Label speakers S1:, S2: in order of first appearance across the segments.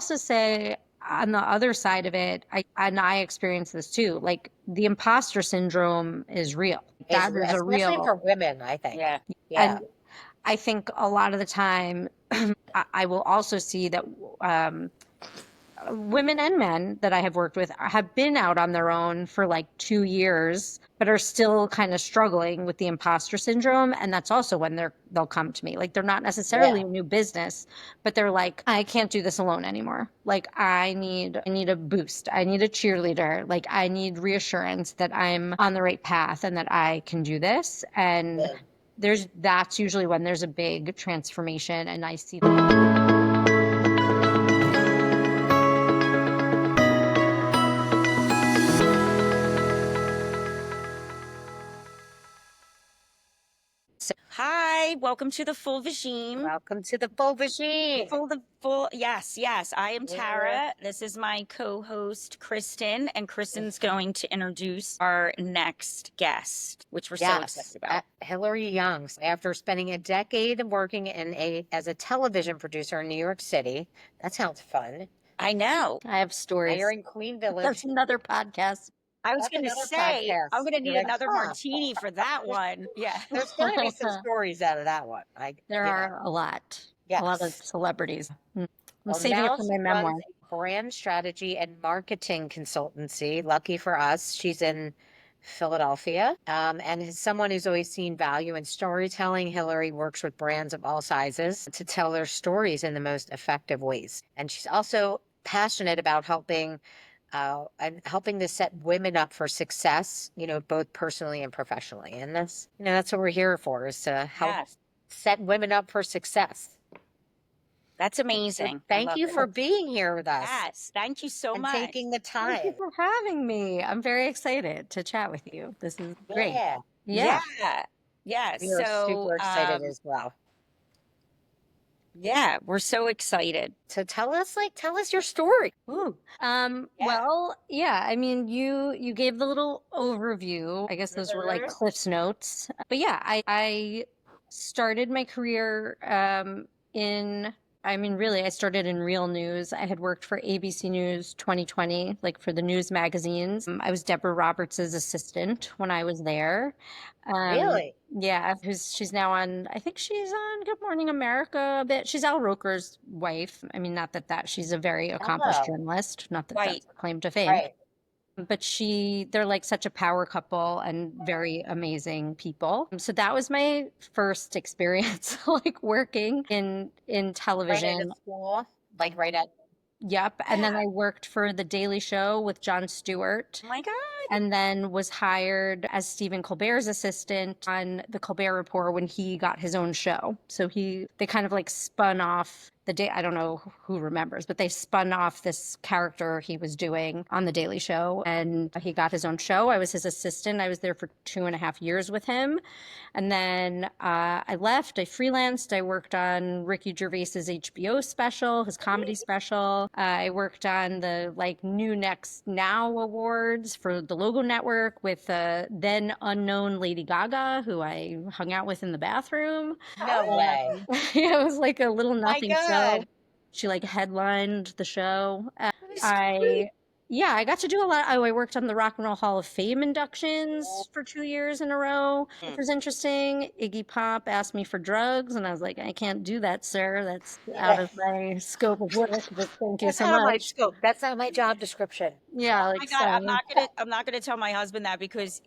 S1: also say on the other side of it, I experience this too. Like the imposter syndrome is real. That is a
S2: Especially for
S1: real,
S2: women, I think.
S3: Yeah.
S2: Yeah.
S1: and I think a lot of the time, I will also see that um, women and men that I have worked with have been out on their own for like 2 years, but are still kind of struggling with the imposter syndrome. And that's also when they'll come to me. Like they're not necessarily
S2: Yeah.
S1: a new business, but they're like, I can't do this alone anymore. Like I need a boost. I need a cheerleader. Like I need reassurance that I'm on the right path and that I can do this. And
S2: Yeah.
S1: that's usually when there's a big transformation and I see
S3: Hi, welcome to the full regime.
S2: Welcome to the full regime.
S3: Yes, yes. I am
S2: Mhm.
S3: Tara. This is my co-host, Kristen, and Kristen's going to introduce our next guest, which we're so excited
S2: Yes,
S3: about.
S2: Hilary Young. After spending a decade working as a television producer in New York City, that sounds fun.
S3: I know.
S1: I have
S2: Now you're
S1: stories.
S2: in Queen
S1: That's
S2: Village.
S1: another podcast.
S3: I was
S2: That's
S3: going to
S2: another
S3: say, I'm
S2: podcast.
S3: going to
S2: You're
S3: need
S2: like,
S3: another
S2: huh?
S3: martini for that
S2: There's,
S3: one. Yeah.
S2: there's got to be some stories out of that one.
S1: There
S2: You know,
S1: are a lot of
S2: yes.
S1: celebrities. I'm
S2: Well,
S1: saving it
S2: now
S1: for
S2: she
S1: my
S2: runs
S1: memoir.
S2: a brand strategy and marketing consultancy. Lucky for us, she's in Philadelphia. And as someone who's always seen value in storytelling, Hillary works with brands of all sizes to tell their stories in the most effective ways. And she's also passionate about helping to set women up for success, both personally and professionally. And that's what we're here for, is to help
S3: Yes.
S2: set women up for success.
S3: That's
S2: So
S3: amazing. I
S2: thank
S3: love
S2: you
S3: it.
S2: for being here with us
S3: Yes. Thank you so
S2: and
S3: much.
S2: taking the
S1: Thank you
S2: time.
S1: for having me. I'm very excited to chat with you. This is great.
S2: Yeah,
S1: Yeah.
S3: Yeah. Yeah.
S2: we are super excited as well.
S3: Yeah, we're so excited.
S2: So tell us your story.
S1: Ooh.
S3: Yeah.
S1: Well, yeah, I mean, you gave the little overview. I guess those were like
S2: Mhm.
S1: Cliff's notes. But yeah, I started my career in I mean, really, I started in real news. I had worked for ABC News 2020, like for the news magazines. I was Deborah Roberts' assistant when I was there. Um,
S2: Really?
S1: yeah, she's now on, I think she's on Good Morning America a bit. She's Al Roker's wife. I mean, not that she's a very accomplished
S2: Oh,
S1: journalist, not that
S3: Right.
S1: that's her claim to fame,
S2: right.
S1: but they're like such a power couple and very amazing people. So that was my first experience, like working in
S2: Right out
S1: television.
S2: of school, like right at.
S1: Yep. And then
S3: Yeah.
S1: I worked for The Daily Show with Jon Stewart
S3: Oh my God.
S1: and then was hired as Stephen Colbert's assistant on the Colbert Report when he got his own show. So they kind of like spun off the day. I don't know who remembers, but they spun off this character he was doing on the Daily Show, and he got his own show. I was his assistant. I was there for 2.5 years with him, and then I left. I freelanced. I worked on Ricky Gervais's HBO special, his comedy special. I worked on the like New Next Now awards for the Logo Network with then unknown Lady Gaga, who I hung out with in the bathroom.
S2: No way.
S1: Yeah, it was like a little
S2: My
S1: nothing
S2: God.
S1: show. She like headlined the show.
S3: That is great.
S1: I Yeah, I got to do a lot. Oh, I worked on the Rock and Roll Hall of Fame
S2: Oh,
S1: inductions for 2 years in a row, which
S3: Mm.
S1: was interesting. Iggy Pop asked me for drugs, and I was like, I can't do that, sir. That's out
S2: yeah.
S1: of my scope of work, but thank you
S2: That's
S1: so
S2: out of my
S1: much.
S2: scope. That's not my job description.
S1: Yeah,
S3: Oh
S1: like
S3: my God,
S1: sorry.
S3: I'm not gonna tell my husband that because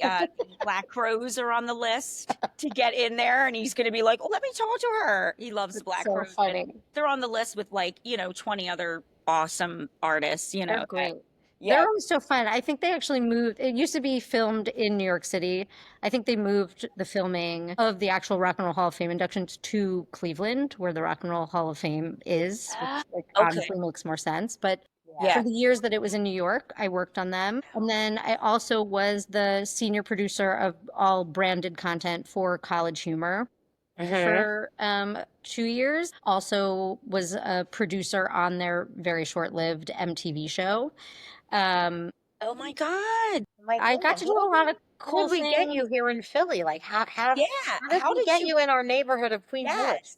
S3: Black Crows are on the list to get in there, and he's gonna be like, "Oh, let me talk to her." He loves the
S1: It's
S3: Black
S1: so
S3: Crows, and
S1: funny.
S3: they're on the list with like 20 other awesome artists.
S1: They're great. They're
S3: Yeah.
S1: always so fun. I think they actually moved. It used to be filmed in New York City. I think they moved the filming of the actual Rock and Roll Hall of Fame inductions to Cleveland, where the Rock and Roll Hall of Fame is, which like
S3: Okay.
S1: honestly makes more sense. But
S2: Yeah.
S1: for
S3: Yeah.
S1: the years that it was in New York, I worked on them. And then I also was the senior producer of all branded content for College Humor
S2: Hmm.
S1: for 2 years. Also was a producer on their very short-lived MTV show. Um,
S3: Oh my God.
S2: Oh my
S1: I got
S2: God.
S1: to do a lot of
S2: How did
S1: cool
S2: we get
S1: things.
S2: you here in Philly? Like
S3: Yeah.
S2: how did
S3: How
S2: we
S3: did
S2: get
S3: you?
S2: you in our neighborhood of Queen Village?
S3: Yes.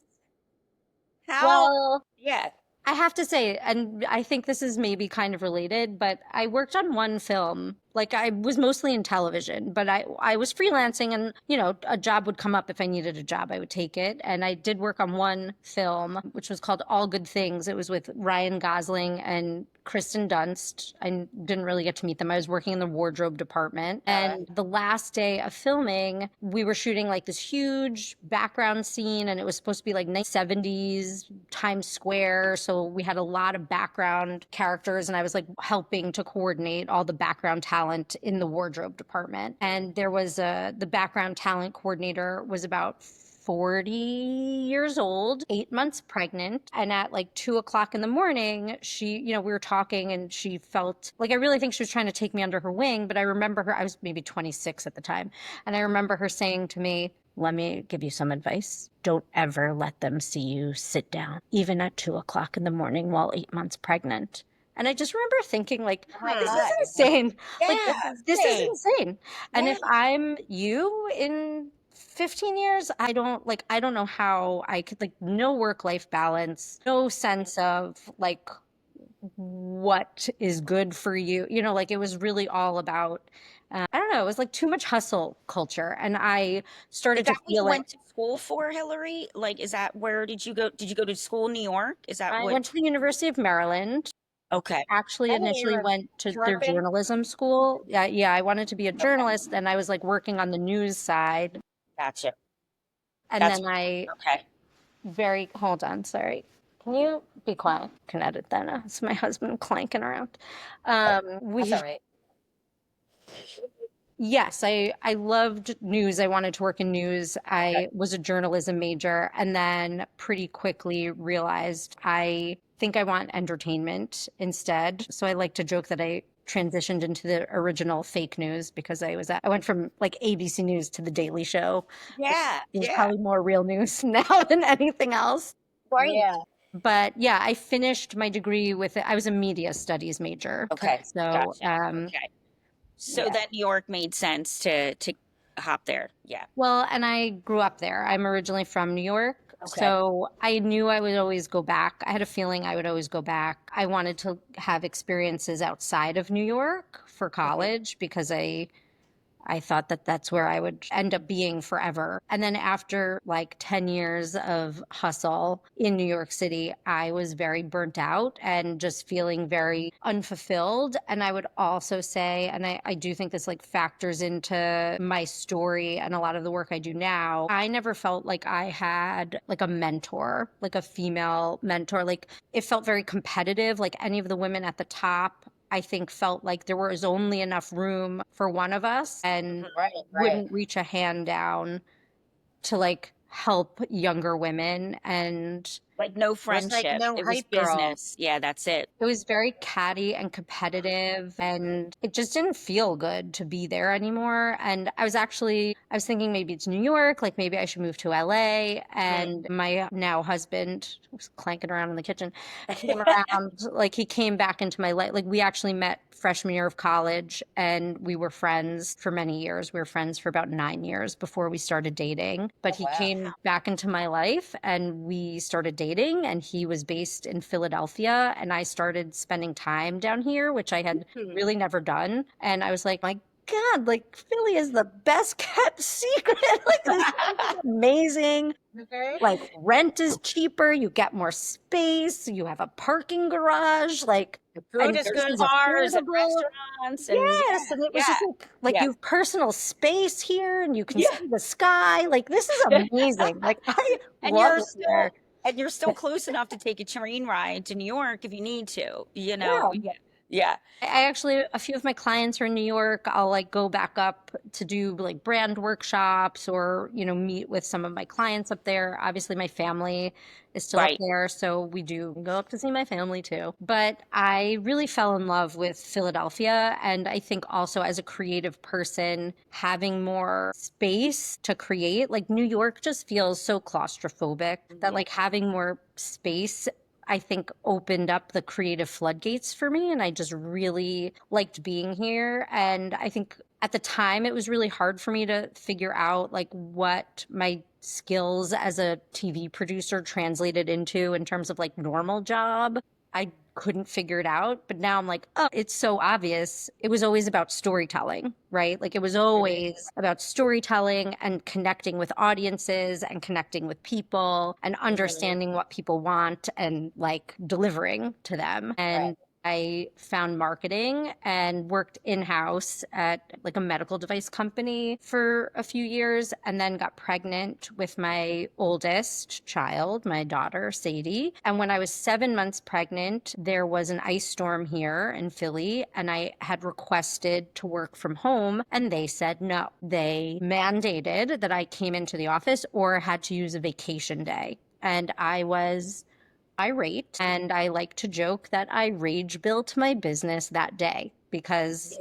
S3: How?
S1: Well,
S3: Yeah.
S1: I have to say, and I think this is maybe kind of related, but I worked on one film. Like I was mostly in television, but I was freelancing and, you know, a job would come up if I needed a job, I would take it. And I did work on one film, which was called All Good Things. It was with Ryan Gosling and Kristen Dunst. I didn't really get to meet them. I was working in the wardrobe department. And the last day of filming, we were shooting like this huge background scene, and it was supposed to be like 70s Times Square. So we had a lot of background characters, and I was like helping to coordinate all the background talent in the wardrobe department. And there was the background talent coordinator was about 40 years old, 8 months pregnant. And at like 2 o'clock in the morning, she, you know, we were talking and she felt like, I really think she was trying to take me under her wing. But I remember her, I was maybe 26 at the time. And I remember her saying to me, let me give you some advice. Don't ever let them see you sit down, even at 2 o'clock in the morning while 8 months pregnant. And I just remember thinking, like,
S2: Oh my
S1: this
S2: God.
S1: is insane. Like,
S3: Yeah.
S1: this is insane. And if
S3: Yeah.
S1: I'm you in 15 years, I don't know how I could, like, no work-life balance, no sense of like what is good for you. You know, like it was really all about, I don't know, it was like too much hustle culture. And I
S3: Is
S1: started to
S3: that what you
S1: feel it.
S3: went to school for, Hillary? Like, is that where did you go? Did you go to school in New York? Is that
S1: I
S3: what?
S1: went to the University of Maryland.
S3: Okay.
S1: Actually,
S2: Hey,
S1: initially
S2: you're
S1: went to their
S2: chirping.
S1: journalism school. Yeah, I wanted to be a
S3: Okay.
S1: journalist, and I was like working on the news side.
S3: Gotcha.
S1: And
S3: That's
S1: then I
S3: okay.
S1: hold on, sorry. Can you be quiet? Can edit that. It's my husband clanking around.
S2: That's
S1: We
S2: all right.
S1: Yes, I loved news. I wanted to work in news. I was a journalism major and then pretty quickly realized I think I want entertainment instead. So I like to joke that I transitioned into the original fake news because I went from like ABC News to the Daily Show. Like,
S3: Yeah.
S1: there's
S3: Yeah.
S1: probably more real news now than anything else.
S3: Right.
S2: Yeah.
S1: But yeah, I finished my degree with it. I was a media studies major.
S3: Okay.
S1: So
S3: Gotcha. Okay. So
S1: yeah.
S3: then New York made sense to hop there. Yeah.
S1: Well, and I grew up there. I'm originally from New York.
S3: Okay.
S1: So I knew I would always go back. I had a feeling I would always go back. I wanted to have experiences outside of New York for college because I thought that that's where I would end up being forever. And then after like 10 years of hustle in New York City, I was very burnt out and just feeling very unfulfilled. And I would also say, and I do think this like factors into my story and a lot of the work I do now, I never felt like I had like a mentor, like a female mentor. Like it felt very competitive. Like any of the women at the top I think felt like there was only enough room for one of us and
S2: Right.
S1: wouldn't reach a hand down to like help younger women. And
S3: Like no
S2: It was like
S3: friendship.
S2: no
S3: It was
S2: hype girl.
S3: business. Yeah, that's it.
S1: it was very catty and competitive, and it just didn't feel good to be there anymore. And I was thinking maybe it's New York, like maybe I should move to LA. And my now husband was clanking around in the kitchen, came around, like he came back into my life. Like we actually met freshman year of college and we were friends for many years. We were friends for about 9 years before we started dating. But he
S2: wow.
S1: came back into my life and we started dating, and he was based in Philadelphia and I started spending time down here, which I had really never done. And I was like, my God, like Philly is the best kept secret. Like this is amazing.
S2: Okay.
S1: Like rent is cheaper, you get more space, you have a parking garage, like
S2: The
S1: and
S2: food is
S1: yours
S2: good.
S1: is
S3: Bars and
S1: affordable.
S3: restaurants and
S1: Yes, and it was just like
S3: yeah.
S1: you have personal space here and you can
S3: Yeah.
S1: see the sky. Like this is amazing. Like I
S3: And
S1: love
S3: you're
S1: it
S3: still
S1: here.
S3: and you're still close enough to take a train ride to New York if you need to, you know.
S1: Yeah.
S3: Yeah. Yeah.
S1: I actually, a few of my clients are in New York. I'll like go back up to do like brand workshops or, you know, meet with some of my clients up there. Obviously, my family is still up
S3: Right.
S1: there. So we do go up to see my family too. But I really fell in love with Philadelphia. And I think also as a creative person, having more space to create, like New York just feels so claustrophobic that like having more space I think opened up the creative floodgates for me. And I just really liked being here. And I think at the time it was really hard for me to figure out like what my skills as a TV producer translated into in terms of like normal job. I couldn't figure it out. But now I'm like, oh, it's so obvious. It was always about storytelling, right? Like it was always about storytelling and connecting with audiences and connecting with people and understanding what people want and like delivering to them. And I found marketing and worked in-house at like a medical device company for a few years and then got pregnant with my oldest child, my daughter, Sadie. And when I was 7 months pregnant, there was an ice storm here in Philly and I had requested to work from home and they said no. They mandated that I came into the office or had to use a vacation day. And I was irate. And I like to joke that I rage built my business that day because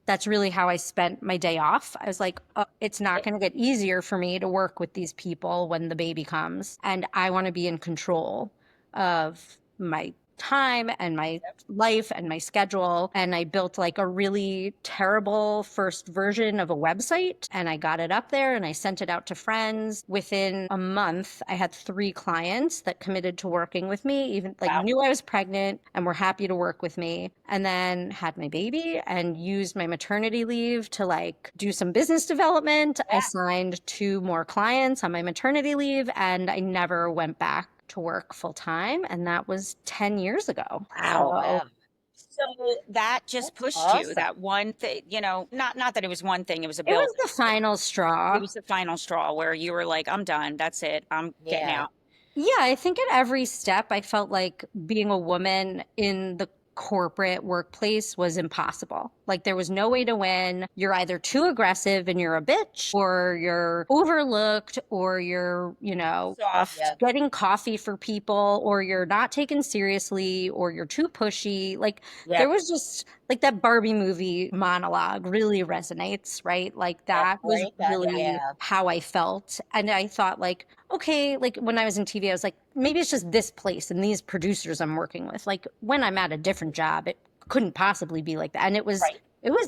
S1: that's really how I spent my day off. I was like, oh, it's not going to get easier for me to work with these people when the baby comes. And I want to be in control of my time and my life and my schedule. And I built like a really terrible first version of a website and I got it up there and I sent it out to friends. Within a month, I had 3 clients that committed to working with me, even like knew I was pregnant and were happy to work with me. And then had my baby and used my maternity leave to like do some business development. I signed 2 more clients on my maternity leave and I never went back to work full time. And that was 10 years ago.
S3: Wow.
S1: So
S3: So that just pushed you, that one thing, not that it was one thing, it was a
S1: it was
S3: build.
S1: the final straw.
S3: It was the final straw where you were like, I'm done. That's it. I'm getting out.
S1: Yeah, I think at every step, I felt like being a woman in the corporate workplace was impossible. Like there was no way to win. You're either too aggressive and you're a bitch, or you're overlooked, or you're,
S3: Soft.
S1: getting coffee for people, or you're not taken seriously, or you're too pushy. Like there was just like that Barbie movie monologue really resonates, right? Like that was really how I felt. And I thought like, okay, like when I was in TV, I was like, maybe it's just this place and these producers I'm working with. Like when I'm at a different job, it couldn't possibly be like that. And it was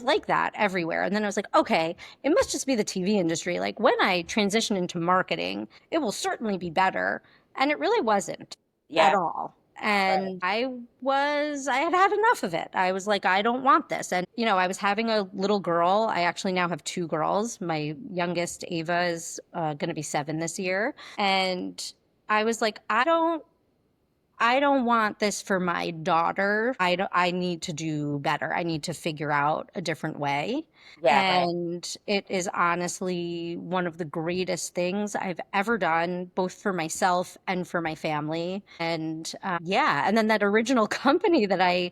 S1: like that everywhere. And then I was like, okay, it must just be the TV industry. Like when I transition into marketing, it will certainly be better. And it really wasn't at all. And I had enough of it. I was like, I don't want this. And, I was having a little girl. I actually now have 2 girls. My youngest, Ava, is going to be 7 this year. And I was like, I don't want this for my daughter. I need to do better. I need to figure out a different way. And it is honestly one of the greatest things I've ever done, both for myself and for my family. And and then that original company that I,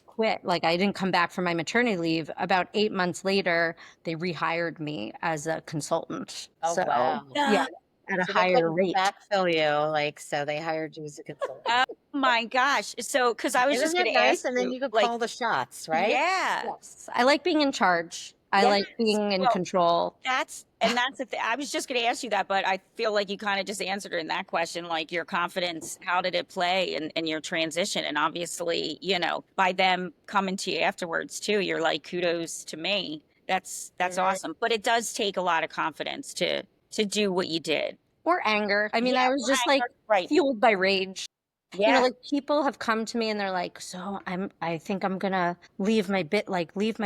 S1: quit, like I didn't come back from my maternity leave. About 8 months later, they rehired me as a consultant. Yeah, at a
S2: So they
S1: higher
S2: couldn't
S1: rate.
S2: backfill you, so they hired you as a consultant.
S3: Oh my gosh. So, because I was just
S2: Isn't
S3: going
S2: that
S3: to
S2: nice?
S3: ask
S2: And then
S3: you,
S2: you could
S3: like,
S2: call the shots, right?
S3: yeah.
S1: Yes. I like being in charge. I like being in
S3: Well,
S1: control.
S3: that's the thing. I was just going to ask you that, but I feel like you kind of just answered it in that question. Like your confidence, how did it play in your transition? And obviously, by them coming to you afterwards too, you're like, kudos to me. That's awesome. But it does take a lot of confidence to do what you did.
S1: Or anger. I mean,
S3: Yeah,
S1: I was just like
S3: right.
S1: fueled by rage.
S3: Yeah.
S1: Like people have come to me and they're like, so I think I'm gonna leave my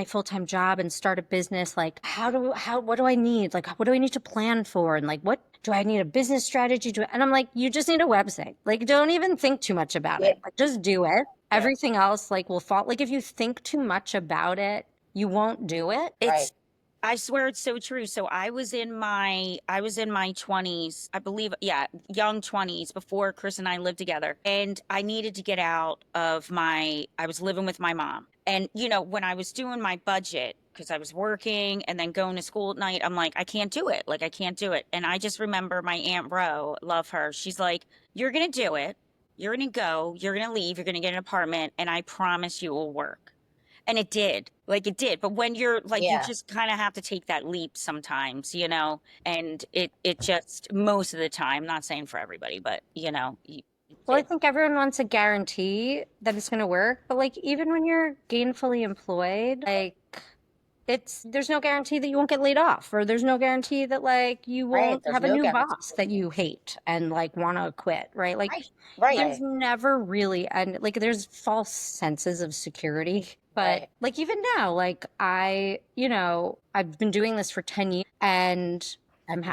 S1: full-time job and start a business. Like, what do I need? Like, what do I need to plan for? And like, what do I need a business strategy to? And I'm like, you just need a website. Like, don't even think too much about it. Like, just do it. Everything else like will fall. Like, if you think too much about it, you won't do it.
S3: I swear it's so true. So I was in my 20s, I believe, young 20s before Chris and I lived together. And I needed to get out of I was living with my mom. And when I was doing my budget, because I was working and then going to school at night, I'm like, I can't do it. Like I can't do it. And I just remember my Aunt Ro, love her. She's like, you're going to do it. You're going to go, you're going to leave, you're going to get an apartment, and I promise you it will work. And it did, but when you're like, you just kind of have to take that leap sometimes, and it just, most of the time, not saying for everybody, but
S1: Well, I think everyone wants a guarantee that it's going to work, but like even when you're gainfully employed, like there's no guarantee that you won't get laid off, or there's no guarantee that like you
S2: Right.
S1: won't
S2: There's
S1: have a
S2: no
S1: new
S2: guarantee.
S1: boss that you hate and like want to quit, right? Like
S3: Right. Right.
S1: there's
S2: Right.
S1: never really, and like there's false senses of security. But
S2: Right.
S1: like even now, like I've been doing this for 10 years and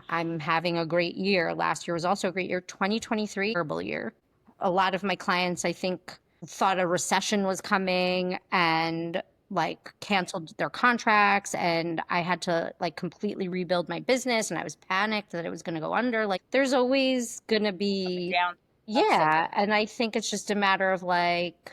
S1: I'm having a great year. Last year was also a great year. 2023, terrible year. A lot of my clients, I think, thought a recession was coming and like canceled their contracts, and I had to like completely rebuild my business, and I was panicked that it was going to go under. Like there's always going to
S3: Up and
S1: be,
S3: down. Ups and
S1: yeah, and I think it's just a matter of like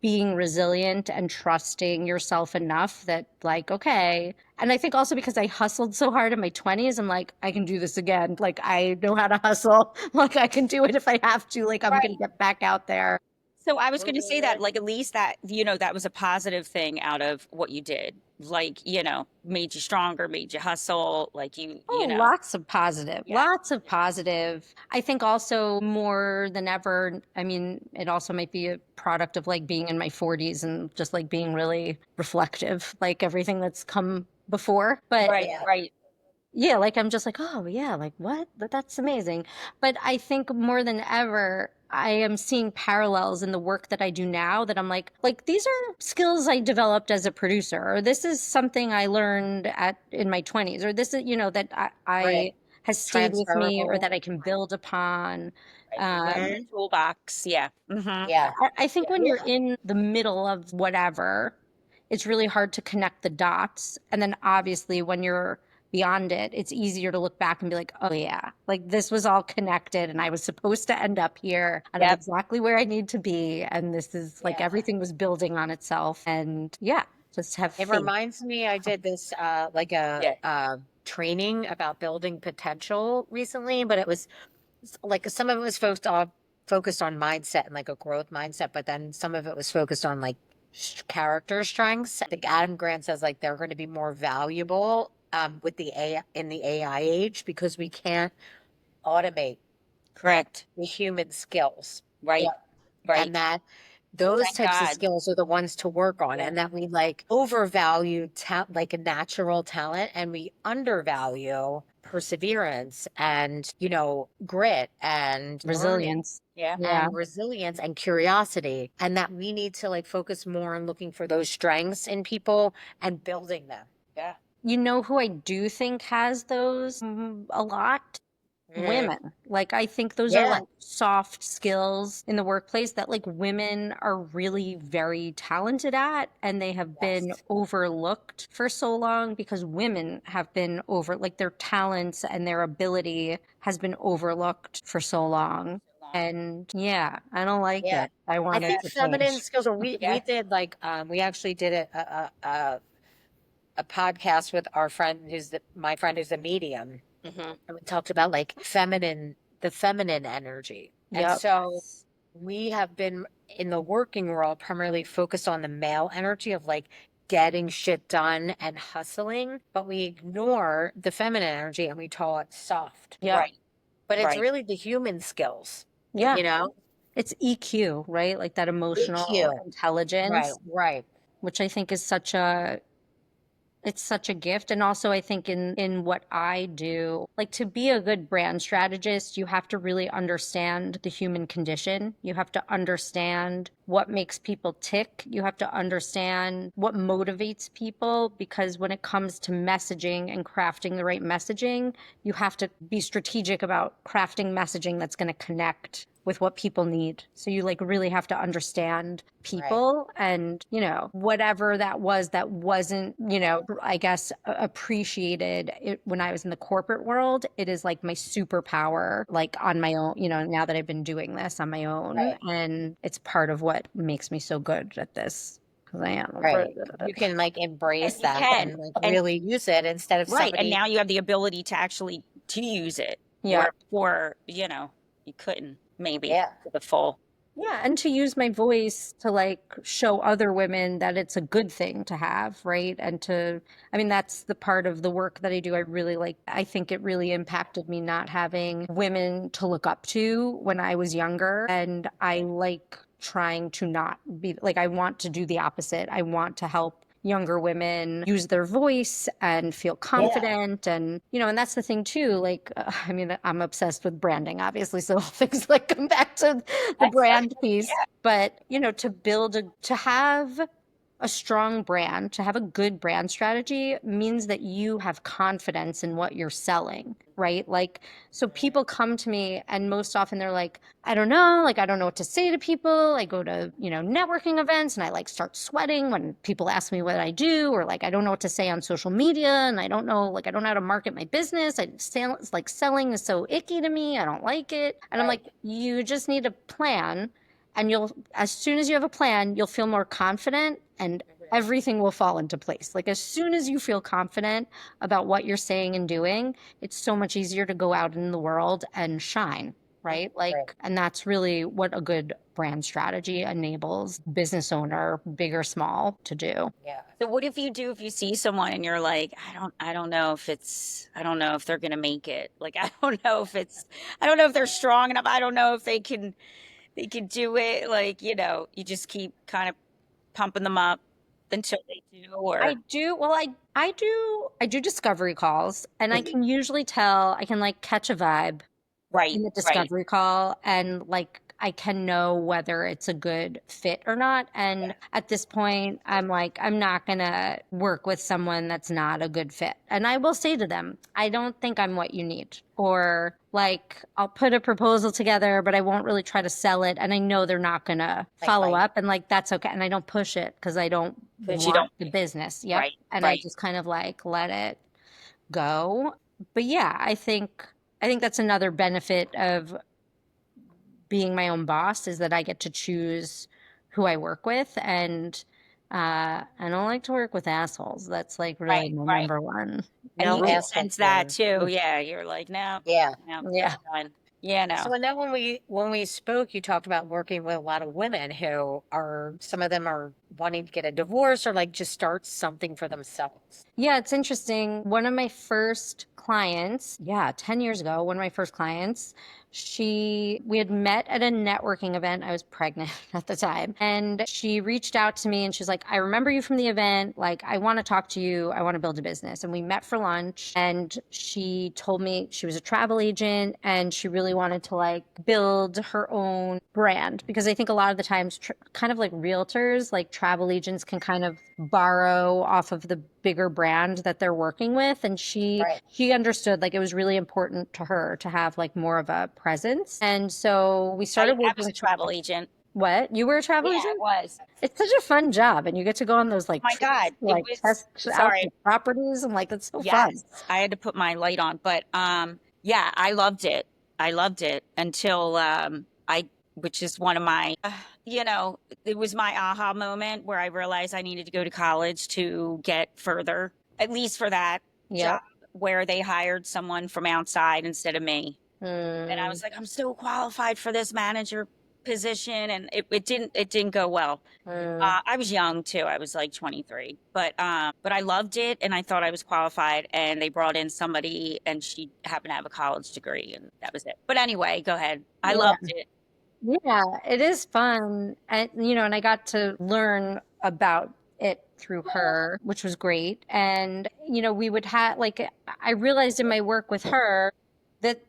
S1: being resilient and trusting yourself enough that like okay. And I think also because I hustled so hard in my 20s, I'm like I can do this again. Like I know how to hustle. Like I can do it if I have to. Like I'm going
S3: right.
S1: to get back out there.
S3: So I was going to say
S2: Mhm.
S3: that, like, at least that, that was a positive thing out of what you did. Like, made you stronger, made you hustle, like
S1: Oh, lots of positive,
S3: yeah.
S1: lots of positive. I think also more than ever, I mean, it also might be a product of like being in my 40s and just like being really reflective, like everything that's come before. But
S3: Right,
S2: Yeah.
S3: right.
S1: yeah, like I'm just like, oh yeah, like what? That's amazing. But I think more than ever, I am seeing parallels in the work that I do now that I'm like these are skills I developed as a producer, or this is something I learned at in my 20s, or this is, that I
S2: Right.
S1: has stayed with me or
S2: Transferable.
S1: that I can build upon.
S3: Right. You put in
S1: Um,
S3: your toolbox. Yeah. Mm-hmm.
S2: Yeah.
S1: I think
S3: Yeah.
S1: when you're in the middle of whatever, it's really hard to connect the dots. And then obviously when you're beyond it, it's easier to look back and be like, oh yeah, like this was all connected and I was supposed to end up here and I'm
S3: Yep.
S1: exactly where I need to be. And this is like
S2: Yeah.
S1: everything was building on itself. And yeah, just have
S2: It
S1: faith.
S2: reminds me, I did this like
S3: Yeah.
S2: training about building potential recently, but it was like some of it was focused on mindset and like a growth mindset, but then some of it was focused on like character strengths. I think Adam Grant says like they're going to be more valuable with the AI in the AI age because we can't automate
S3: Correct.
S2: the human skills.
S3: Right.
S2: Yeah.
S3: Right.
S2: And that those
S3: Thank
S2: types of
S3: God.
S2: skills are the ones to work on,
S3: Yeah.
S2: and that we like overvalue like a natural talent, and we undervalue perseverance and grit and learning
S1: Resilience.
S3: Yeah.
S1: Yeah.
S2: and resilience and curiosity, and that we need to like focus more on looking for those strengths in people and building them.
S3: Yeah.
S1: You know who I do think has those a lot?
S2: Mhm.
S1: Women. Like, I think those are
S2: Yeah.
S1: like soft skills in the workplace that like women are really very talented at, and they have been
S2: Yes.
S1: overlooked for so long because women have been like their talents and their ability has been overlooked for so long.
S3: So long.
S1: And yeah, I don't like
S2: Yeah.
S1: it. I
S2: I
S1: want it
S3: Yeah.
S2: think
S1: to
S2: feminine
S1: change.
S2: skills, or we
S3: Yeah.
S2: did like we actually did a podcast with our friend my friend who's a medium,
S3: Mm-hmm.
S2: and we talked about like the feminine energy. And
S1: Yep.
S2: so we have been in the working world primarily focused on the male energy of like getting shit done and hustling, but we ignore the feminine energy and we call it soft.
S1: Yep.
S3: Right.
S2: But it's
S3: Right.
S2: really the human skills,
S1: Yeah.
S2: you know?
S1: It's EQ, right? Like that emotional
S2: EQ. Right,
S1: intelligence,
S2: right,
S1: which I think is such a gift. And also I think in what I do, like to be a good brand strategist, you have to really understand the human condition. You have to understand what makes people tick. You have to understand what motivates people, because when it comes to messaging and crafting the right messaging, you have to be strategic about crafting messaging that's going to connect with what people need. So you like really have to understand
S2: right.
S1: people, and, whatever that was that wasn't, I guess appreciated when I was in the corporate world, it is like my superpower, like on my own, now that I've been doing this on my own.
S2: Right,
S1: And it's part of what makes me so good at this, because I am
S2: right.
S1: really good at
S2: You
S1: it.
S2: can like
S3: And
S2: embrace
S3: you
S2: that
S3: can.
S2: and like
S3: And
S2: really use it instead of
S3: right. And
S2: somebody.
S3: now you have the ability to actually to use it.
S1: Yeah.
S3: Where before, you couldn't maybe
S2: Yeah,
S3: to the full.
S1: Yeah, and to use my voice to like show other women that it's a good thing to have, right? I mean, that's the part of the work that I do. I really like, I think it really impacted me not having women to look up to when I was younger. And I like trying to not be like, I want to do the opposite. I want to help younger women use their voice and feel confident. And, and that's the thing too. Like, I mean, I'm obsessed with branding, obviously. So things like come back to the brand piece. But, to have a strong brand, to have a good brand strategy means that you have confidence in what you're selling, right? Like, so people come to me and most often they're like, I don't know, like, I don't know what to say to people. I go to, networking events and I like start sweating when people ask me what I do, or like, I don't know what to say on social media and I don't know, like, I don't know how to market my business. It's like selling is so icky to me. I don't like it. And I'm like, you just need a plan, and as soon as you have a plan, you'll feel more confident and everything will fall into place. Like, as soon as you feel confident about what you're saying and doing, it's so much easier to go out in the world and shine, right? Like, and that's really what a good brand strategy enables business owner, big or small, to do.
S2: Yeah.
S3: So what if you see someone and you're like, I don't know if I don't know if they're gonna make it. Like, I don't know if they're strong enough. I don't know if they can do it. Like, you just keep kind of pumping them up until they do, or
S1: I do. Well, I do discovery calls, and I can usually tell, I can like catch a vibe in
S3: right,
S1: the
S3: right.
S1: discovery call, and like I can know whether it's a good fit or not. And at this point, I'm like, I'm not gonna work with someone that's not a good fit. And I will say to them, I don't think I'm what you need. Or like, I'll put a proposal together, but I won't really try to sell it. And I know they're not gonna follow up, and like, that's okay. And I don't push it because I don't
S3: Because you
S1: want
S3: don't
S1: the business. Yep.
S3: right,
S1: And I
S3: right.
S1: just kind of like let it go. But yeah, I think that's another benefit of being my own boss, is that I get to choose who I work with, and I don't like to work with assholes. That's like really
S3: Right,
S1: my
S3: right.
S1: number one
S3: And you
S2: No
S3: can
S1: rule.
S2: asshole
S3: sense that
S2: women.
S3: too. Yeah, you're like, no,
S2: Yeah.
S3: no,
S1: Yeah.
S3: that's fine. Yeah,
S2: So
S3: no.
S2: I know when we spoke, you talked about working with a lot of women who are, some of them are wanting to get a divorce or like just start something for themselves.
S1: Yeah, it's interesting. One of my first clients, yeah, 10 years ago, one of my first clients, we had met at a networking event. I was pregnant at the time. And she reached out to me and she's like, I remember you from the event. Like, I want to talk to you. I want to build a business. And we met for lunch, and she told me she was a travel agent and she really wanted to like build her own brand, because I think a lot of the times, kind of like realtors, like travel agents can kind of borrow off of the bigger brand that they're working with. And she understood like it was really important to her to have like more of a presence. And so we started
S3: I was
S1: working.
S3: a travel agent.
S1: What? You were a travel
S3: Yeah, it
S1: agent?
S3: was.
S1: It's such a fun job, and you get to go on those like
S3: My
S1: trips,
S3: God, it
S1: like
S3: was
S1: test out
S3: sorry.
S1: the properties. I'm like, that's so fun.
S3: Yes, I had to put my light on, but yeah, I loved it. I loved it until which is one of my it was my aha moment where I realized I needed to go to college to get further, at least for that job
S1: Yep.
S3: where they hired someone from outside instead of me. And I
S1: Mm,
S3: was like, I'm so qualified for this manager position, and it didn't go well.
S1: mm.
S3: I was young too. I was like 23, but I loved it, and I thought I was qualified. And they brought in somebody, and she happened to have a college degree, and that was it. But anyway, go ahead. I loved
S1: Yeah.
S3: it.
S1: Yeah, it is fun. And and I got to learn about it through her, which was great. And we would have like, I realized in my work with her that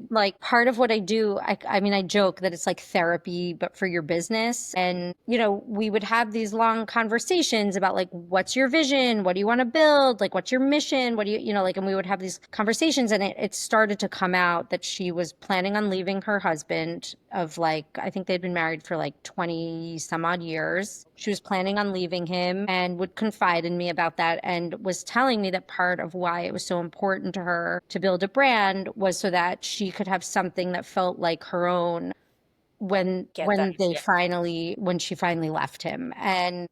S1: like part of what I do, I mean, I joke that it's like therapy, but for your business. And, we would have these long conversations about like, what's your vision? What do you want to build? Like, what's your mission? What do like, and we would have these conversations, and it started to come out that she was planning on leaving her husband of like, I think they'd been married for like 20 some odd years. She was planning on leaving him and would confide in me about that, and was telling me that part of why it was so important to her to build a brand was so that she could have something that felt like her own when
S3: Get that? Yeah.
S1: when she finally left him. And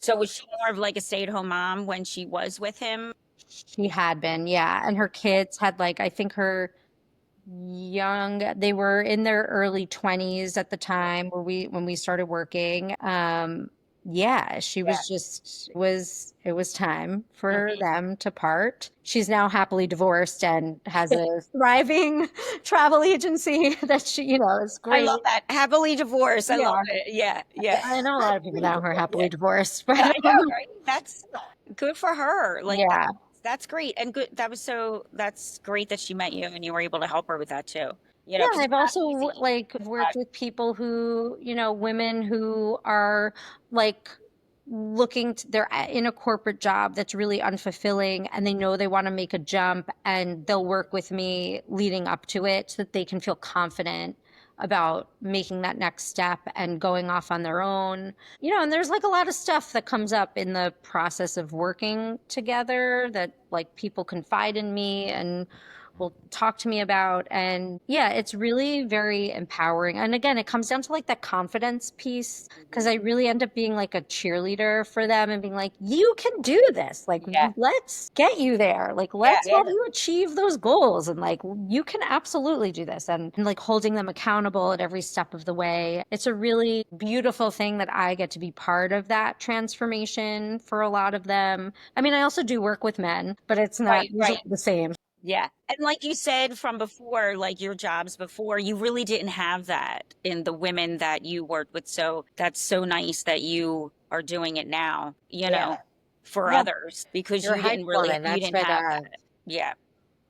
S3: So was she more of like a stay-at-home mom when she was with him?
S1: she had been, yeah. And her kids had like, I think they were in their early 20s at the time where when we started working. yeah, she
S2: Yeah.
S1: was just it was time for
S3: Mhm.
S1: them to part. She's now happily divorced and has a thriving travel agency that she, is
S3: I love
S1: great.
S3: that. Happily divorced. I love
S1: Yeah.
S3: it. Yeah, yeah.
S1: I know a lot of people now who are
S3: Yeah.
S1: happily divorced, but
S3: I know, right? That's good for her. Like
S1: yeah.
S3: that's great. And good that's great that she met you and you were able to help her with that too.
S1: Yeah,
S3: Because
S1: I've
S3: it's not
S1: also
S3: easy.
S1: like worked with people who, women who are like they're in a corporate job that's really unfulfilling and they know they want to make a jump and they'll work with me leading up to it so that they can feel confident about making that next step and going off on their own. And there's like a lot of stuff that comes up in the process of working together that like people confide in me and will talk to me about. And yeah, it's really very empowering. And again, it comes down to like that confidence piece because
S2: Mhm.
S1: I really end up being like a cheerleader for them and being like, you can do this. Like,
S2: Yeah.
S1: let's get you there. Like,
S2: Yeah.
S1: let's help you achieve those goals. And like, you can absolutely do this. And like holding them accountable at every step of the way. It's a really beautiful thing that I get to be part of that transformation for a lot of them. I mean, I also do work with men, but it's not
S3: Right,
S1: usually
S3: right.
S1: the same.
S3: Yeah. And like you said from before, like your jobs before, you really didn't have that in the women that you worked with. So that's so nice that you are doing it now,
S2: Yeah.
S3: for
S1: Yeah.
S3: others because
S2: You're a hype woman.
S3: you
S2: That's
S3: didn't
S2: what
S3: have that. Yeah.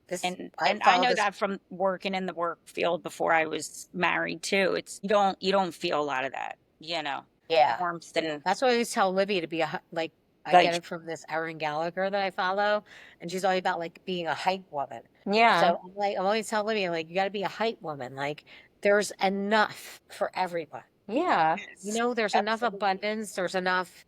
S2: this I
S3: And I
S2: follow
S3: know
S2: this.
S3: that from working in the work field before I was married too. It's you don't feel a lot of that,
S2: Yeah.
S3: warmth and
S2: That's what I always tell Libby to be like I get
S3: like
S2: it from this Erin Gallagher that I follow, and she's all about like being a hype woman.
S1: Yeah.
S2: So I'm always telling Libby, like, you got to be a hype woman. Like, there's enough for everyone.
S1: Yeah.
S3: yes,
S2: There's enough
S3: absolutely.
S2: abundance, there's enough,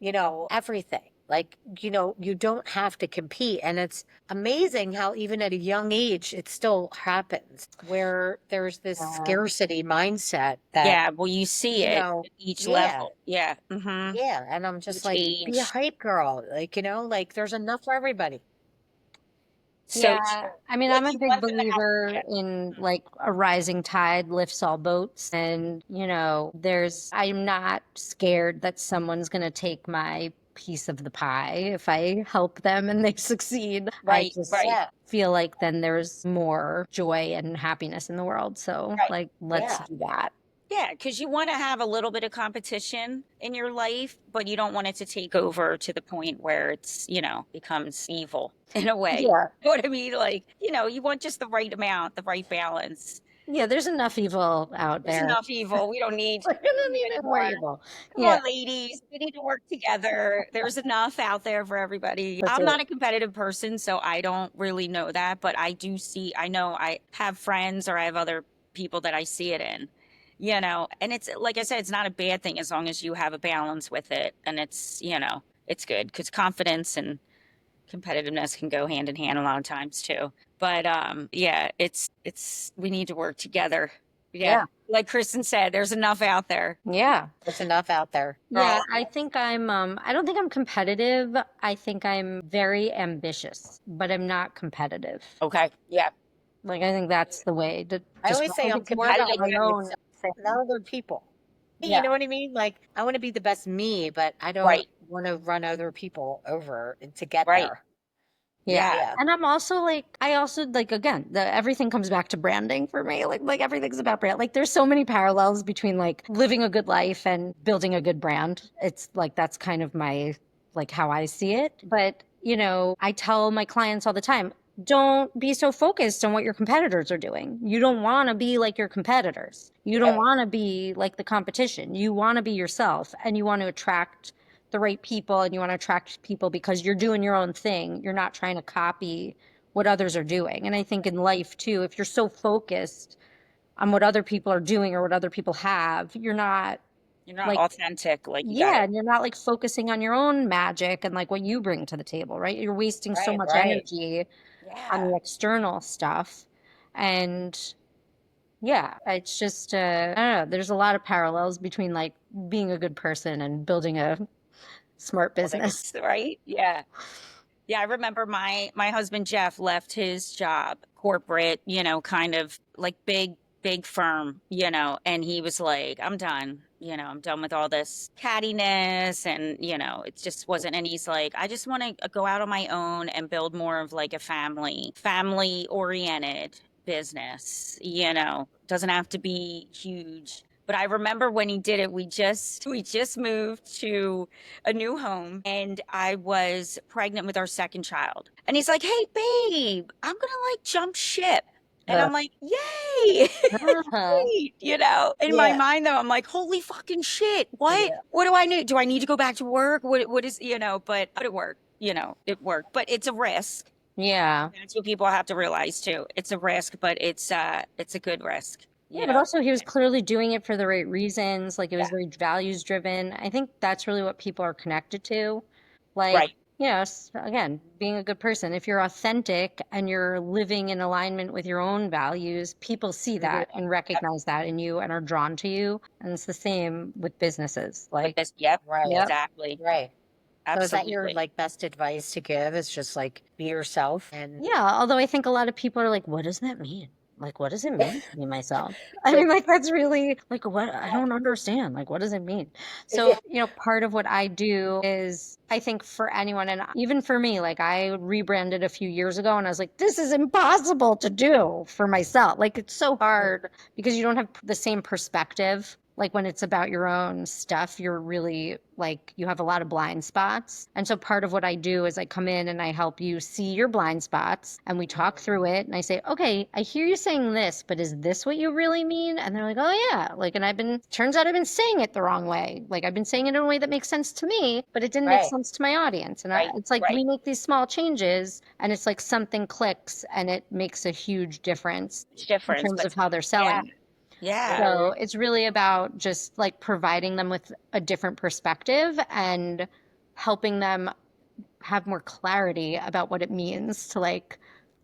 S2: everything. Like, you don't have to compete. And it's amazing how even at a young age, it still happens where there's this
S1: Yeah.
S2: scarcity mindset that,
S3: Yeah, well you see
S2: you
S3: it
S2: know,
S3: at each
S2: yeah,
S3: level. Yeah. Mm-hmm.
S2: yeah. And I'm just
S3: Each
S2: like, be a
S3: age.
S2: hype girl. Like, like there's enough for everybody.
S3: So
S1: Yeah.
S3: true.
S1: I mean,
S3: Like
S1: I'm a
S3: you
S1: big
S3: want them to have
S1: believer in like a rising tide lifts all boats. And, I'm not scared that someone's going to take my piece of the pie if I help them and they succeed. I
S3: right,
S1: just
S3: right,
S2: Yeah,
S1: feel like then there's more joy and happiness in the world. So,
S3: right.
S1: like, let's
S2: yeah,
S1: do that.
S3: Yeah, because you want to have a little bit of competition in your life, but you don't want it to take over to the point where it's, becomes evil in a way.
S1: Yeah.
S3: You know what I mean? Like, you want just the right amount, the right balance.
S1: Yeah. There's enough evil out
S3: There's
S1: there.
S3: enough evil.
S1: We're
S3: We don't
S1: gonna
S3: need
S1: need
S3: any
S1: it more
S3: more.
S1: evil.
S3: Come
S1: Yeah.
S3: on, ladies. We need to work together. There's enough out there for everybody.
S1: That's
S3: I'm
S1: it.
S3: not a competitive person, so I don't really know that, but I know I have friends or I have other people that I see it in, and it's like I said, it's not a bad thing as long as you have a balance with it and it's good because confidence and competitiveness can go hand in hand a lot of times too. But yeah, it's we need to work together. Yeah.
S1: Yeah.
S3: Like Kristen said, there's enough out there
S1: Yeah.
S2: there's enough out there.
S3: for all
S1: Yeah,
S3: of
S1: I
S3: us.
S1: think I don't think I'm competitive. I think I'm very ambitious, but I'm not competitive.
S3: Okay. Yeah.
S1: Like I think that's the way to
S2: I always
S1: describe
S2: say I'm
S1: it's more
S3: I
S1: about
S3: like
S2: competitive
S1: my
S3: that.
S2: with
S1: own
S2: myself,
S1: thing.
S2: not other people. You
S1: Yeah.
S2: know what I mean? Like, I want to be the best me, but I don't
S3: Right.
S2: want to run other people over to get
S3: Right.
S2: there.
S1: Yeah.
S3: Yeah.
S2: Yeah.
S1: And I also like again, everything comes back to branding for me. Like everything's about brand. Like there's so many parallels between like living a good life and building a good brand. It's like that's kind of my like how I see it. But, I tell my clients all the time, don't be so focused on what your competitors are doing. You don't want to be like your competitors. You don't
S3: Right.
S1: want to be like the competition. You want to be yourself and you want to attract the right people and you want to attract people because you're doing your own thing. You're not trying to copy what others are doing. And I think in life too, if you're so focused on what other people are doing or what other people have, you're not
S3: You're not
S1: like,
S3: authentic. Like you got
S1: yeah,
S3: to.
S1: and you're not like focusing on your own magic and like what you bring to the table, right? You're wasting so
S2: Right,
S1: much
S2: right.
S1: energy on
S3: Yeah.
S1: the external stuff. And yeah, it's just, I don't know, there's a lot of parallels between like being a good person and building a smart
S3: Well, they
S1: business.
S3: right. Yeah. Yeah. I remember my husband Jeff left his job, corporate, kind of like big firm, and he was like, I'm done. I'm done with all this cattiness and, it just wasn't. And he's like, I just want to go out on my own and build more of like a family oriented business, doesn't have to be huge. But I remember when he did it, we just moved to a new home and I was pregnant with our second child. And he's like, "Hey babe, I'm gonna like jump ship." And I'm like, "Yay."
S1: Uh-huh.
S3: Great, in my
S2: Yeah.
S3: mind though, I'm like, "Holy fucking shit. What?
S2: Yeah.
S3: What do I need? Do I need to go back to work? What is, but it worked, it worked. But it's a risk.
S1: Yeah.
S3: That's what people have to realize too. It's a risk, but it's a good risk,
S1: Yeah, but also he was clearly doing it for the right reasons. Like it was
S3: Yeah.
S1: very values driven. I think that's really what people are connected to. Like,
S3: Right.
S1: again, being a good person. If you're authentic and you're living in alignment with your own values, people see
S2: Mhm.
S1: that and recognize that in you and are drawn to you. And it's the same with businesses.
S3: With
S1: Like,
S3: this, yep,
S2: Right.
S1: yep.
S3: exactly.
S2: Right. So is that your
S3: Absolutely.
S2: like best advice to give? Is just like be yourself and
S1: Yeah, although I think a lot of people are like, what does that mean? Like, what does it mean to be myself? I
S2: like
S1: mean, like, that's really like, what? I don't understand. Like, what does it mean? So, part of what I do is I think for anyone, and even for me, like, I rebranded a few years ago and I was like, this is impossible to do for myself. Like, it's so hard because you don't have the same perspective. Like when it's about your own stuff, you're really like, you have a lot of blind spots. And so part of what I do is I come in and I help you see your blind spots and we talk through it. And I say, okay, I hear you saying this, but is this what you really mean? And they're like, oh yeah. Like, and turns out I've been saying it the wrong way. Like I've been saying it in a way that makes sense to me, but it didn't make
S2: right.
S1: sense to my audience. And
S3: Right.
S1: it's like
S3: Right.
S1: we make these small changes and it's like something clicks and it makes a huge difference
S3: It's
S1: in
S3: different,
S1: terms
S3: but
S1: of how they're
S3: yeah.
S1: selling.
S3: Yeah.
S1: So it's really about just like providing them with a different perspective and helping them have more clarity about what it means to like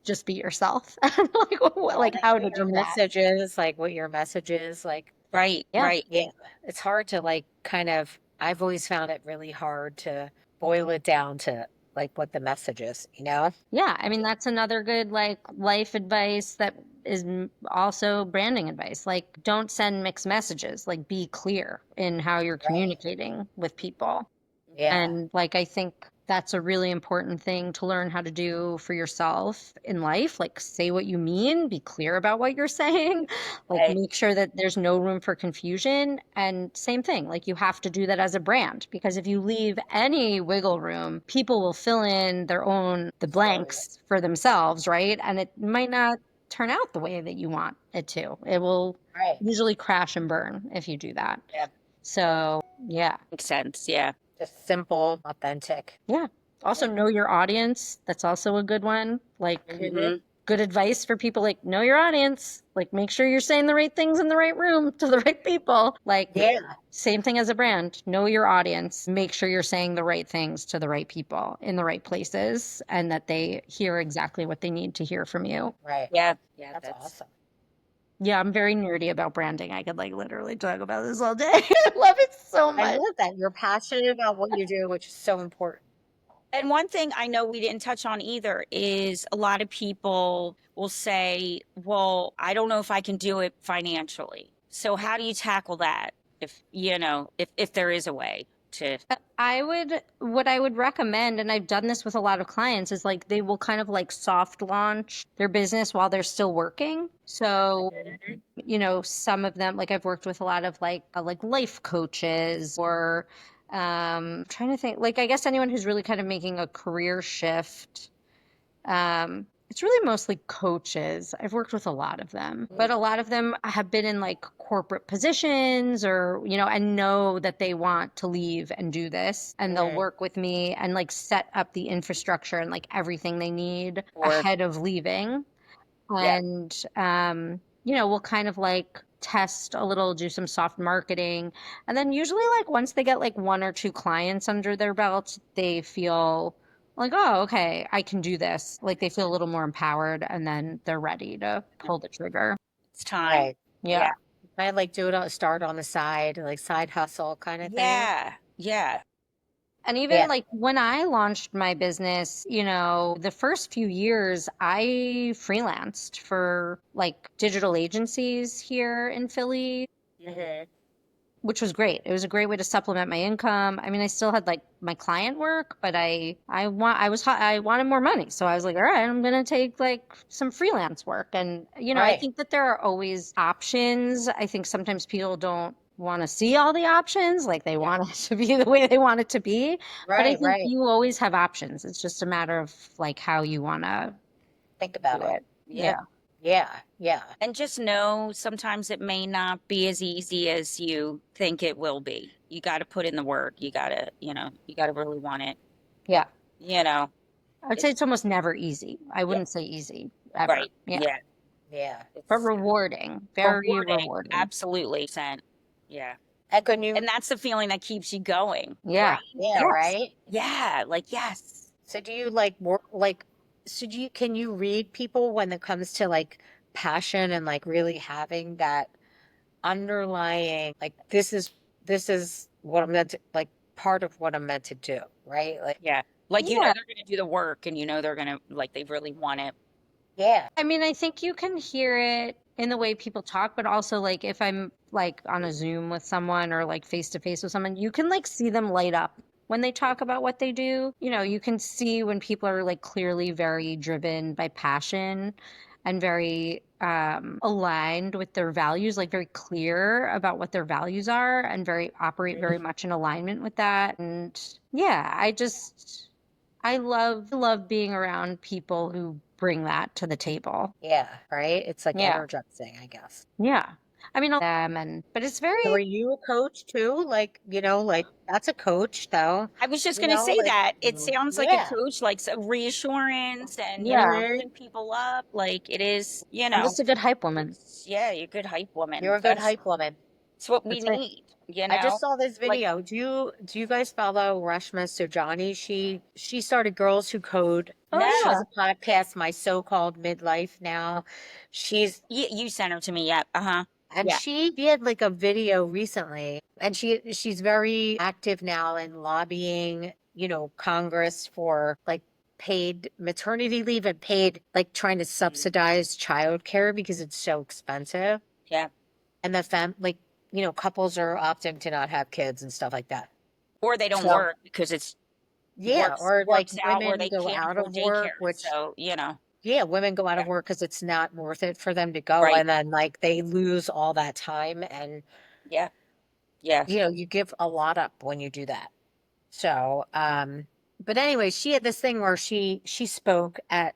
S1: just be yourself and like
S2: And
S1: how
S2: what
S1: to
S2: your
S1: do that.
S2: message is, like what your message is, like
S3: Right.
S1: Yeah.
S3: Right.
S2: yeah. It's hard to like kind of I've always found it really hard to boil it down to like what the message is, you know?
S1: Yeah. I mean, that's another good like life advice that is also branding advice. Like, don't send mixed messages. Like, be clear in how you're
S2: Right.
S1: communicating with people.
S2: Yeah.
S1: And like, I think that's a really important thing to learn how to do for yourself in life. Like, say what you mean, be clear about what you're saying, like,
S3: Right.
S1: make sure that there's no room for confusion. And same thing, like, you have to do that as a brand because if you leave any wiggle room, people will fill in the
S2: Story.
S1: blanks for themselves, right? And it might not turn out the way that you want it to. It will
S2: Right.
S1: usually crash and burn if you do that.
S2: Yeah.
S1: So, yeah.
S3: Makes sense. Yeah.
S2: Just simple, authentic.
S1: Yeah. Also
S2: Yeah.
S1: know your audience. That's also a good one. Like
S2: Mhm.
S3: Hmm.
S1: good advice for people like know your audience. Like make sure you're saying the right things in the right room to the right people. Like
S2: Yeah.
S1: same thing as a brand. Know your audience. Make sure you're saying the right things to the right people in the right places and that they hear exactly what they need to hear from you.
S2: Right.
S3: Yeah. Yeah.
S2: That's
S3: That's
S2: awesome.
S1: Yeah, I'm very nerdy about branding. I could like literally talk about this all day. I love it so
S2: I
S1: much.
S2: love that. You're passionate about what you do, which is so important.
S3: And one thing I know we didn't touch on either is a lot of people will say, well, I don't know if I can do it financially. So how do you tackle that if there is a way to
S1: What I would recommend, and I've done this with a lot of clients, is like they will kind of like soft launch their business while they're still working. So,
S2: Mhm.
S1: some of them, like I've worked with a lot of like life coaches or trying to think, like I guess anyone who's really kind of making a career shift. It's really mostly coaches. I've worked with a lot of them, but a lot of them have been in like corporate positions or, and know that they want to leave and do this. And they'll
S2: Mhm.
S1: work with me and like set up the infrastructure and like everything they need
S3: or
S1: ahead of leaving.
S3: yeah.
S1: And, we'll kind of like test a little, do some soft marketing. And then usually like once they get like one or two clients under their belt, they feel like, oh, okay, I can do this. Like they feel a little more empowered and then they're ready to pull the trigger.
S3: It's time.
S2: Right.
S3: Yeah.
S1: Yeah.
S2: I like do it on start on the side, like side hustle kind of thing.
S3: Yeah. Yeah.
S1: And even
S2: Yeah.
S1: like when I launched my business, the first few years I freelanced for like digital agencies here in Philly.
S2: Mhm.
S1: which was great. It was a great way to supplement my income. I mean, I still had like my client work, but I wanted more money. So I was like, all right, I'm going to take like some freelance work. And, I
S2: Right.
S1: think that there are always options. I think sometimes people don't want to see all the options. Like they
S2: Yeah.
S1: want it to be the way they want it to be. But I
S2: Right,
S1: think
S2: right.
S1: you always have options. It's just a matter of like how you want to
S2: Think about
S1: do
S2: it.
S1: it.
S3: Yeah.
S1: Yeah.
S2: Yeah, yeah.
S3: And just know sometimes it may not be as easy as you think it will be. You got to put in the work. You got to, you got to really want it.
S1: Yeah.
S3: You know,
S1: I'd say
S3: it's
S1: it's almost never easy. I
S3: yeah,
S1: wouldn't say easy ever.
S3: right.
S1: Yeah.
S3: Yeah.
S2: Yeah.
S1: But
S3: It's
S1: rewarding, very
S3: rewarding.
S1: rewarding.
S3: Absolutely. Percent. Yeah.
S2: And can you,
S3: And that's the feeling that keeps you going,
S1: Yeah.
S3: right?
S2: yeah,
S1: Yes.
S2: right?
S3: Yeah. Like, yes.
S2: So do you like work like so do you can you read people when it comes to like passion and like really having that underlying like this is what I'm meant to like part of what I'm meant to do, right? Like
S3: Yeah. Like,
S1: Yeah.
S3: they're going to do the work and they're going to, like, they really want it.
S2: yeah.
S1: I mean, I think you can hear it in the way people talk, but also like if I'm like on a Zoom with someone or like face to face with someone, you can like see them light up when they talk about what they do. You can see when people are like clearly very driven by passion and very aligned with their values, like very clear about what their values are and very operate very much in alignment with that. And yeah, I love being around people who bring that to the table.
S2: Yeah, right? It's like
S1: Yeah.
S2: energizing, I guess.
S1: Yeah. I mean, them but it's
S2: So
S1: very
S2: are you a coach too? Like, like that's a coach though.
S3: I was just going to say
S2: Like
S3: that it sounds like a
S2: yeah.
S3: coach, like reassurance and,
S1: yeah.
S2: Hmm.
S3: building people up. Like it is,
S1: I'm just a good hype woman.
S3: yeah, you're a good hype woman.
S2: You're a good hype woman.
S3: That's what we
S1: That's right.
S3: need,
S2: I just saw this
S3: like,
S2: video. Do you guys follow Rashma Sojani? She started Girls Who Code.
S1: Oh
S2: She has
S1: yeah.
S2: a podcast, My So-Called Midlife Now. She's
S3: you sent her to me. Yeah. Uh-huh.
S2: and
S3: Yeah.
S2: she did like a video recently, and she's very active now in lobbying, Congress for like paid maternity leave and paid like trying to subsidize childcare because it's so expensive.
S3: Yeah.
S2: And the like, couples are opting to not have kids and stuff like that.
S3: Or they don't
S2: So
S3: work because it's
S2: yeah, or like
S3: works out where
S2: women
S3: they
S2: go
S3: can't
S2: out
S3: afford
S2: of work,
S3: daycare.
S2: which
S3: So,
S2: yeah, women go out
S3: yeah.
S2: of work because it's not worth it for them to go,
S3: Right.
S2: and then like they lose all that time, and
S3: Yeah. Yeah.
S2: you give a lot up when you do that. So, but anyway, she had this thing where she spoke at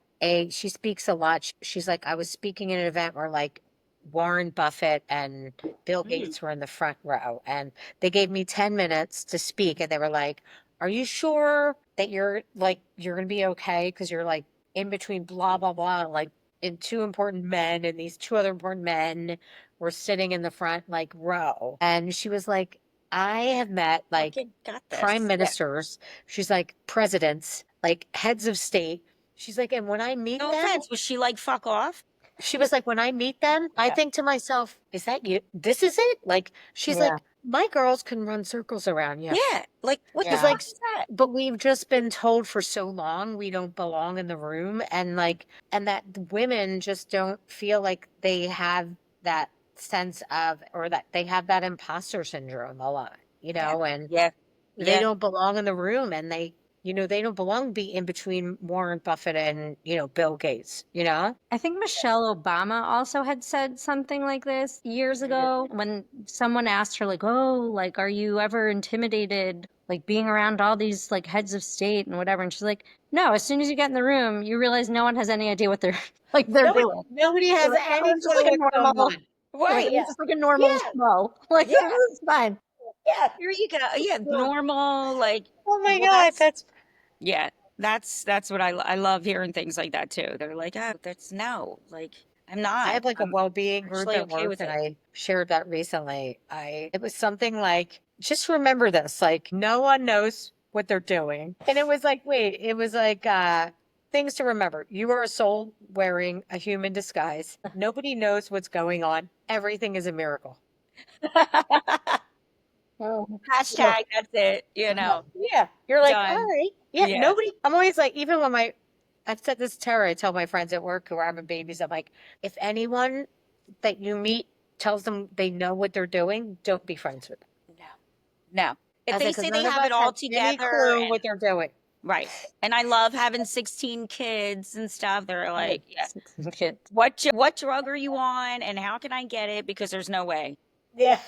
S2: she speaks a lot. She's like, I was speaking at an event where like Warren Buffett and Bill
S3: Mm.
S2: Gates were in the front row, and they gave me 10 minutes to speak, and they were like, are you sure that you're gonna be okay? Because you're like in between blah blah blah, like in two important men, and these two other important men were sitting in the front like row. And she was like, I have met like
S3: Okay, got
S2: prime
S3: this. Yeah.
S2: ministers. She's like presidents, like heads of state. She's like, and when I meet
S3: No
S2: them,
S3: offense. Was she like, fuck off?
S2: she was like, when I meet them, I
S3: Yeah.
S2: think to myself, is that you? This is it? Like, she's
S1: Yeah.
S2: like, my girls can run circles around you.
S3: Yeah. Like, what the
S2: She's
S1: Yeah.
S3: fuck
S2: like,
S3: is that?
S2: but we've just been told for so long we don't belong in the room. And like, and that the women just don't feel like they have that sense of, or that they have that imposter syndrome a lot,
S3: Yeah.
S2: and
S3: Yeah.
S2: they
S3: Yeah.
S2: don't belong in the room, and they don't belong to be in between Warren Buffett and, Bill Gates,
S1: I think Michelle Obama also had said something like this years ago when someone asked her, like, oh, like, are you ever intimidated, like, being around all these, like, heads of state and whatever? And she's like, no, as soon as you get in the room, you realize no one has any idea what they're, like, they're
S2: Nobody,
S1: doing.
S2: nobody
S1: You're
S2: has
S1: like, oh,
S2: any
S1: it's just
S2: clue
S1: like a
S2: what's going
S1: normal,
S2: on.
S1: like,
S3: Right.
S2: Yeah.
S1: it's just like a normal
S2: Yeah.
S1: show. Like,
S3: Yeah.
S1: it's fine.
S2: Yeah.
S3: Here you go. Yeah.
S2: Yeah.
S3: Normal. Like,
S2: Oh my
S3: well,
S2: God. That's,
S3: yeah. That's what I love hearing things like that too. They're like, oh, that's no. Like, I'm
S2: I
S3: not.
S2: have like a
S3: I'm
S2: well-being group
S3: actually
S2: at
S3: okay
S2: work,
S3: with
S2: and
S3: it.
S2: I shared that recently. It was something like, just remember this, like no one knows what they're doing. And it was like, wait, it was like, things to remember. You are a soul wearing a human disguise. Nobody knows what's going on. Everything is a miracle.
S1: Oh, yeah.
S3: Hashtag, that's it.
S2: Yeah. You're like, all
S3: Done.
S2: right. Yeah.
S3: Yeah.
S2: Nobody, I'm always like, even when I've said this to Tara, I tell my friends at work who are having babies, I'm like, if anyone that you meet tells them they know what they're doing, don't be friends with them.
S3: No.
S2: I
S3: If
S2: was
S3: they
S2: like, 'cause
S3: say they
S2: none of
S3: have
S2: us
S3: it all
S2: have any
S3: together
S2: clue
S3: and
S2: what they're doing.
S3: right. And I love having 16 kids and stuff. They're like, yeah,
S1: 16 kids.
S3: what drug are you on and how can I get it? Because there's no way.
S2: Yeah.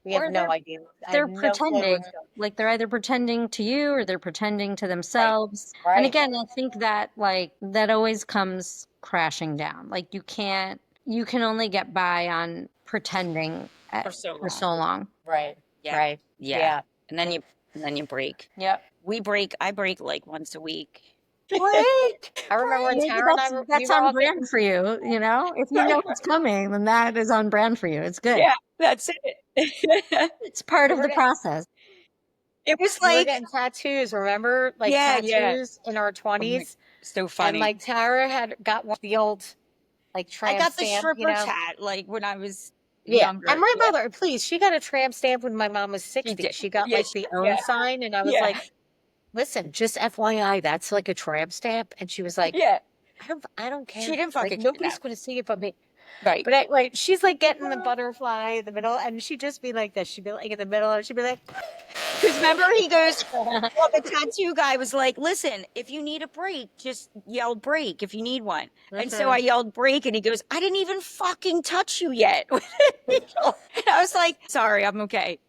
S2: We have
S1: Or
S2: no idea. I have
S1: they're
S2: no clue
S1: pretending,
S2: what's going
S1: like they're either pretending to you or they're pretending to themselves.
S2: Right.
S1: And again, I think that like that always comes crashing down. Like you can only get by on pretending
S3: For so
S1: for
S3: long.
S1: so long.
S2: Right.
S3: Yeah.
S2: Right.
S3: Yeah.
S2: Yeah.
S3: And then you break.
S1: Yep.
S3: I break like once a week.
S2: What? I remember when
S1: Maybe
S2: Tara and I we
S1: that's
S2: were
S1: on
S2: all
S1: brand for you, you know? If you know what's coming, then that is on brand for you. It's good.
S3: Yeah, that's it.
S1: It's part
S2: we
S1: of
S2: were
S1: the
S2: getting,
S1: process.
S3: It was
S2: we were
S3: like,
S2: getting tattoos, remember? Like
S3: yeah, yeah.
S2: tattoos in our
S3: Oh my,
S2: 20s.
S3: so
S2: And
S3: funny.
S2: like Tara had got one of the old like
S3: I
S2: tramp
S3: got the
S2: stamp, you
S3: stripper
S2: know?
S3: tat like when I was
S2: Yeah. And
S3: younger.
S2: my
S3: Yeah,
S2: mother, please, she got a tramp stamp when my mom was
S3: she
S2: 60.
S3: did.
S2: She got
S3: Yeah,
S2: like the own
S3: yeah,
S2: sign. And I was
S3: yeah,
S2: like, listen, just FYI, that's like a tramp stamp. And she was like,
S3: yeah.
S2: I don't
S3: She
S2: care.
S3: didn't
S2: Like
S3: fucking care.
S2: nobody's going to see it but me.
S3: Right.
S2: But anyway, she's like getting the butterfly in the middle, and she'd just be like this. She'd be like in the middle, and she'd be like,
S3: Because remember, he goes, well, the tattoo guy was like, listen, if you need a break, just yell break if you need one. And so I yelled break, and he goes, I didn't even fucking touch you yet. And I was like, sorry, I'm okay.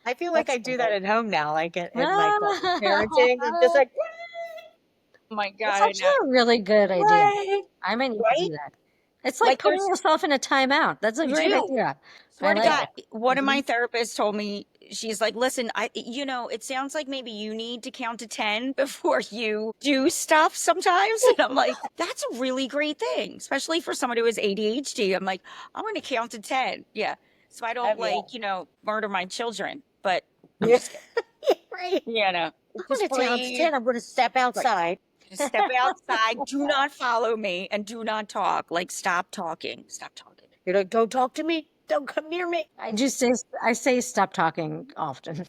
S2: I feel like
S1: That's
S2: I do that at home now, like in like
S1: Ah.
S2: parenting. I'm just like,
S3: Oh my
S1: It's
S3: God, I
S1: actually
S3: know.
S1: a really good idea.
S3: Right?
S1: I might need to
S3: Right?
S1: do that. It's like
S3: Like
S1: putting
S3: there's,
S1: yourself in a timeout. That's a
S3: you
S1: great
S3: do.
S1: idea. I
S3: Swear to
S1: like
S2: yeah,
S3: God, one of
S1: it.
S3: my therapists told me, she's like, listen, it sounds like maybe you need to count to 10 before you do stuff sometimes. And I'm like, that's a really great thing, especially for someone who has ADHD. I'm like, I'm going to count to 10. Yeah. So I don't
S2: yeah,
S3: murder my children, but I'm
S2: yeah,
S3: just kidding.
S2: right. I'm
S3: Just
S2: gonna count to
S3: breathe.
S2: 10. I'm gonna step outside.
S3: Just step outside. Do not follow me and do not talk. Like, stop talking. Stop talking.
S2: You're like, don't talk to me. Don't come near me.
S1: I say stop talking often.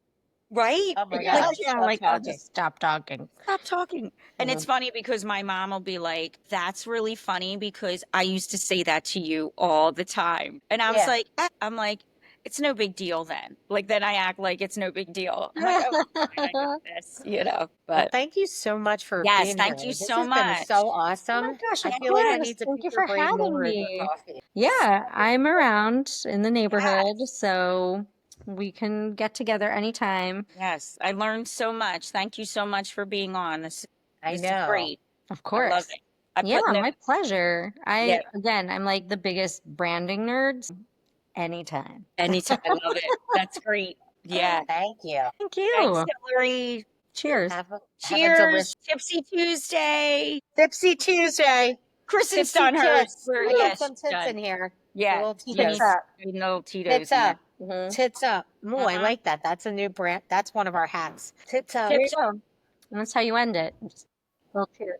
S3: Right?
S2: Oh my
S1: Like,
S2: gosh,
S1: yeah,
S2: stop
S1: like I'll
S2: talking.
S1: just stop talking.
S3: Stop talking. And it's
S1: Mhm.
S3: funny because my mom will be like, that's really funny because I used to say that to you all the time. And I was
S2: Yeah.
S3: like, I'm like, it's no big deal then. Like, then I act like it's no big deal. I'm like, oh, it's fine. I got this,
S2: Well,
S3: But
S2: thank you so much for
S3: yes,
S2: being here.
S3: thank you
S2: This
S3: so
S2: has been
S3: much.
S2: so
S1: Oh my
S2: awesome.
S1: gosh,
S2: I
S1: of
S2: feel like I
S1: course.
S2: need to
S1: Thank
S2: pick
S1: you
S2: your
S1: for
S2: brain
S1: having
S2: more over
S1: me.
S2: coffee.
S1: Yeah, I'm around in the neighborhood,
S3: Yes.
S1: so we can get together anytime.
S3: Yes. I learned so much. Thank you so much for being on.
S2: I
S3: This is
S2: know.
S3: great.
S1: Of
S3: I love
S1: course.
S3: it. I
S1: Yeah,
S3: put
S1: my pleasure.
S3: yeah,
S1: I'm like the biggest branding nerd. Anytime.
S3: anytime. I love it. That's great. Yeah.
S2: Thank you.
S1: Thank
S3: Thanks,
S1: you.
S3: Hillary.
S1: Cheers.
S2: Have a delicious
S3: Cheers. Tipsy Tuesday.
S2: Tipsy Tuesday.
S3: Kristen's
S2: Tipsy
S3: done hers.
S2: tits.
S3: We're,
S2: I got
S3: she's
S2: some tits
S3: done.
S2: in here.
S3: Yeah.
S2: Little
S3: You
S1: Tits
S3: need,
S2: Tito's.
S1: up.
S3: you need little Tito's
S2: Tits
S3: in there.
S2: up.
S1: Hmm.
S2: Tits up. Ooh, I
S3: Uh-huh.
S2: like that. That's a new brand. That's one of our hats. Tits up.
S1: There you
S3: Tips
S1: go. And that's how you end it. Just a little cheers.